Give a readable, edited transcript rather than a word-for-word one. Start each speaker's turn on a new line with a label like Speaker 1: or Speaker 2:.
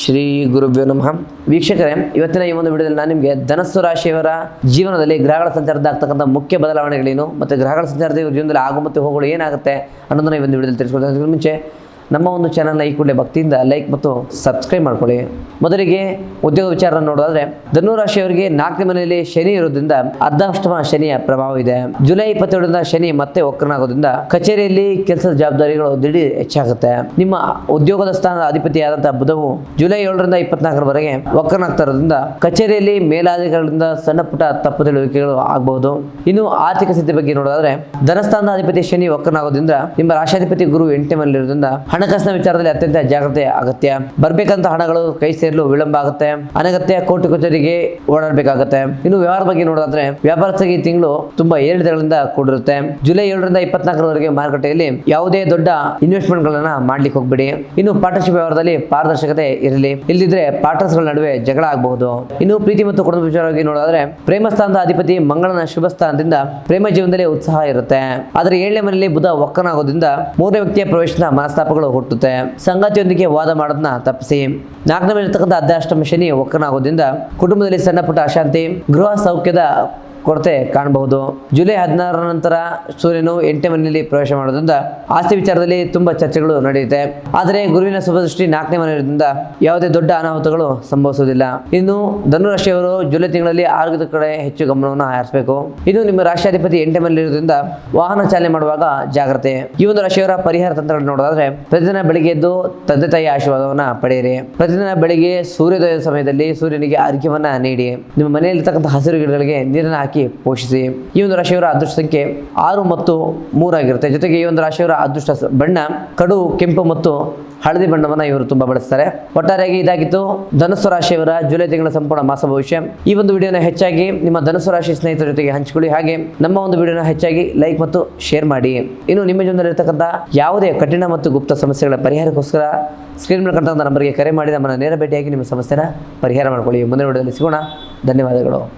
Speaker 1: ಶ್ರೀ ಗುರುಭ್ಯೋ ನಮಃ. ವೀಕ್ಷಕರೇ, ಇವತ್ತಿನ ಈ ಒಂದು ವಿಡಿಯೋದಲ್ಲಿ ನಾನು ನಿಮಗೆ ಧನಸ್ಸು ರಾಶಿಯವರ ಜೀವನದಲ್ಲಿ ಗ್ರಹಗಳ ಸಂಚಾರದಿಂದ ಆಗ್ತಕ್ಕಂಥ ಮುಖ್ಯ ಬದಲಾವಣೆಗಳೇನು ಮತ್ತು ಗ್ರಹಗಳ ಸಂಚಾರದ ಇವ್ರ ಜೀವನದಲ್ಲಿ ಆಗು ಮತ್ತು ಹೋಗುಗಳು ಏನಾಗುತ್ತೆ ಅನ್ನೋದನ್ನ ಈ ಒಂದು ವಿಡಿಯೋದಲ್ಲಿ ತಿಳಿಸ್ಕೊಡ್ತೀನಿ. ಮುಂಚೆ ನಮ್ಮ ಒಂದು ಚಾನಲ್ನ ಈ ಕೂಡಲೇ ಭಕ್ತಿಯಿಂದ ಲೈಕ್ ಮತ್ತು ಸಬ್ಸ್ಕ್ರೈಬ್ ಮಾಡ್ಕೊಳ್ಳಿ. ಮೊದಲಿಗೆ ಉದ್ಯೋಗ ವಿಚಾರ ನೋಡೋದಾದ್ರೆ, ಧನು ರಾಶಿಯವರಿಗೆ 4ನೇ ಮನೆಯಲ್ಲಿ ಶನಿ ಇರೋದ್ರಿಂದ ಅರ್ಧಾಷ್ಟಮ ಶನಿಯ ಪ್ರಭಾವ ಇದೆ. ಜುಲೈ 27ರಿಂದ ಶನಿ ಮತ್ತೆ ವಕ್ರನಾಗೋದ್ರಿಂದ ಕಚೇರಿಯಲ್ಲಿ ಕೆಲಸದ ಜವಾಬ್ದಾರಿಗಳು ದಿಢೀರ್ ಹೆಚ್ಚಾಗುತ್ತೆ. ನಿಮ್ಮ ಉದ್ಯೋಗದ ಸ್ಥಾನದ ಅಧಿಪತಿಯಾದಂತಹ ಬುಧವು ಜುಲೈ 7ರಿಂದ 24ರವರೆಗೆ ವಕ್ರನಾಗ್ತಾ ಇರೋದ್ರಿಂದ ಕಚೇರಿಯಲ್ಲಿ ಮೇಲಾಧಿಕಾರಿಗಳಿಂದ ಸಣ್ಣ ಪುಟ್ಟ ತಪ್ಪು ತಿಳುವಳಿಕೆಗಳು ಆಗಬಹುದು. ಇನ್ನು ಆರ್ಥಿಕ ಸ್ಥಿತಿ ಬಗ್ಗೆ ನೋಡೋದಾದ್ರೆ, ಧನಸ್ಥಾನದ ಅಧಿಪತಿ ಶನಿ ವಕ್ರನಾಗೋದ್ರಿಂದ ನಿಮ್ಮ ರಾಶಾಧಿಪತಿ ಗುರು 8ನೇ ಮನೆಯಲ್ಲಿರೋದ್ರಿಂದ ಹಣಕಾಸಿನ ವಿಚಾರದಲ್ಲಿ ಅತ್ಯಂತ ಜಾಗ್ರತೆ ಅಗತ್ಯ. ಬರ್ಬೇಕಂತ ಹಣಗಳು ಕೈ ಸೇರಲು ವಿಳಂಬ ಆಗುತ್ತೆ. ಅನಗತ್ಯ ಕೋರ್ಟ್ ಕಚೇರಿಗೆ ಓಡಾಡಬೇಕಾಗುತ್ತೆ. ಇನ್ನು ವ್ಯವಹಾರ ಬಗ್ಗೆ ನೋಡೋದಾದ್ರೆ, ವ್ಯಾಪಾರಸ್ಥರಿಗೆ ಈ ತಿಂಗಳು ತುಂಬಾ ಏರಿಳಿತಗಳಿಂದ ಕೂಡಿರುತ್ತೆ. ಜುಲೈ 7ರಿಂದ 24ರವರೆಗೆ ಮಾರುಕಟ್ಟೆಯಲ್ಲಿ ಯಾವುದೇ ದೊಡ್ಡ ಇನ್ವೆಸ್ಟ್ಮೆಂಟ್ ಗಳನ್ನ ಮಾಡ್ಲಿಕ್ಕೆ ಹೋಗ್ಬೇಡಿ. ಇನ್ನು ಪಾರ್ಟ್ನರ್ಶಿಪ್ ವ್ಯವಹಾರದಲ್ಲಿ ಪಾರದರ್ಶಕತೆ ಇರಲಿ, ಇಲ್ಲದಿದ್ರೆ ಪಾರ್ಟ್ನರ್ಸ್ ಗಳ ನಡುವೆ ಜಗಳ ಆಗಬಹುದು. ಇನ್ನು ಪ್ರೀತಿ ಮತ್ತು ಕುಟುಂಬ ವಿಚಾರವಾಗಿ ನೋಡೋದಾದ್ರೆ, ಪ್ರೇಮ ಸ್ಥಾನದ ಅಧಿಪತಿ ಮಂಗಳನ ಶುಭ ಸ್ಥಾನದಿಂದ ಪ್ರೇಮ ಜೀವನದಲ್ಲಿ ಉತ್ಸಾಹ ಇರುತ್ತೆ. ಆದರೆ 7ನೇ ಮನೆಯಲ್ಲಿ ಬುಧ ವಕ್ರನಾಗೋದ್ರಿಂದ 3ನೇ ವ್ಯಕ್ತಿಯ ಪ್ರವೇಶದ ಮನಸ್ತಾಪಗಳು ಹುಟ್ಟುತ್ತೆ. ಸಂಗಾತಿಯೊಂದಿಗೆ ವಾದ ಮಾಡೋದನ್ನ ತಪ್ಪಿಸಿ. 4ನೇ ಮೇಲೆ ಇರ್ತಕ್ಕಂಥ ಅರ್ಧಾಷ್ಟಮ ಶನಿ ವಕ್ರನಾಗೋದ್ರಿಂದ ಕುಟುಂಬದಲ್ಲಿ ಸಣ್ಣ ಪುಟ್ಟ ಅಶಾಂತಿ, ಗೃಹ ಸೌಖ್ಯದ ಕೊರತೆ ಕಾಣಬಹುದು. ಜುಲೈ 16ರ ನಂತರ ಸೂರ್ಯನು 8ನೇ ಮನೆಯಲ್ಲಿ ಪ್ರವೇಶ ಮಾಡೋದ್ರಿಂದ ಆಸ್ತಿ ವಿಚಾರದಲ್ಲಿ ತುಂಬಾ ಚರ್ಚೆಗಳು ನಡೆಯುತ್ತೆ. ಆದರೆ ಗುರುವಿನ ಶುಭದೃಷ್ಟಿ 4ನೇ ಮನೆಯಿಂದ ಯಾವುದೇ ದೊಡ್ಡ ಅನಾಹುತಗಳು ಸಂಭವಿಸುವುದಿಲ್ಲ. ಇನ್ನು ಧನು ರಾಶಿಯವರು ಜುಲೈ ತಿಂಗಳಲ್ಲಿ ಆರೋಗ್ಯದ ಕಡೆ ಹೆಚ್ಚು ಗಮನವನ್ನು ಹರಿಸಬೇಕು. ಇನ್ನು ನಿಮ್ಮ ರಾಶಿಯಾಧಿಪತಿ 8ನೇ ಮನೆಯಲ್ಲಿರೋದ್ರಿಂದ ವಾಹನ ಚಾಲನೆ ಮಾಡುವಾಗ ಜಾಗ್ರತೆ. ಈ ಒಂದು ರಾಶಿಯವರ ಪರಿಹಾರ ತಂತ್ರಗಳು ನೋಡೋದಾದ್ರೆ, ಪ್ರತಿದಿನ ಬೆಳಿಗ್ಗೆ ಎದ್ದು ತಂದೆ ತಾಯಿ ಆಶೀರ್ವಾದವನ್ನ ಪಡೆಯಿರಿ. ಪ್ರತಿದಿನ ಬೆಳಿಗ್ಗೆ ಸೂರ್ಯೋದಯದ ಸಮಯದಲ್ಲಿ ಸೂರ್ಯನಿಗೆ ಅರ್ಘ್ಯವನ್ನ ನೀಡಿ. ನಿಮ್ಮ ಮನೆಯಲ್ಲಿರ್ತಕ್ಕಂಥ ಹಸಿರು ಗಿಡಗಳಿಗೆ ನೀರನ್ನು ಹಾಕಿ ಪೋಷಿಸಿ. ಈ ಒಂದು ರಾಶಿಯವರ ಅದೃಷ್ಟ ಸಂಖ್ಯೆ 6 ಮತ್ತು 3 ಆಗಿರುತ್ತೆ. ಜೊತೆಗೆ ಈ ಒಂದು ರಾಶಿಯವರ ಅದೃಷ್ಟ ಬಣ್ಣ ಕಡು ಕೆಂಪು ಮತ್ತು ಹಳದಿ ಬಣ್ಣವನ್ನ ಇವರು ತುಂಬಾ ಬಳಸ್ತಾರೆ. ಒಟ್ಟಾರೆಯಾಗಿ ಇದಾಗಿತ್ತು ಧನುಸ್ಸು ರಾಶಿಯವರ ಜುಲೈ ತಿಂಗಳ ಸಂಪೂರ್ಣ ಮಾಸ ಭವಿಷ್ಯ. ಈ ಒಂದು ವಿಡಿಯೋನ ಹೆಚ್ಚಾಗಿ ನಿಮ್ಮ ಧನುಸ್ಸು ರಾಶಿ ಸ್ನೇಹಿತರ ಜೊತೆಗೆ ಹಂಚಿಕೊಳ್ಳಿ. ಹಾಗೆ ನಮ್ಮ ಒಂದು ವಿಡಿಯೋನ ಹೆಚ್ಚಾಗಿ ಲೈಕ್ ಮತ್ತು ಶೇರ್ ಮಾಡಿ. ಇನ್ನು ನಿಮ್ಮ ಜೀವನದಲ್ಲಿ ಇರತಕ್ಕಂಥ ಯಾವುದೇ ಕಠಿಣ ಮತ್ತು ಗುಪ್ತ ಸಮಸ್ಯೆಗಳ ಪರಿಹಾರಕ್ಕೋಸ್ಕರ ಸ್ಕ್ರೀನ್ ಮೇಲೆ ಕಾಣ್ತಕ್ಕಂಥ ನಂಬರ್ಗೆ ಕರೆ ಮಾಡಿ ನಮ್ಮನ್ನು ನೇರ ಭೇಟಿಯಾಗಿ ನಿಮ್ಮ ಸಮಸ್ಯೆನ ಪರಿಹಾರ ಮಾಡ್ಕೊಳ್ಳಿ. ಮುಂದಿನ ವಿಡಿಯೋದಲ್ಲಿ ಸಿಗೋಣ. ಧನ್ಯವಾದಗಳು.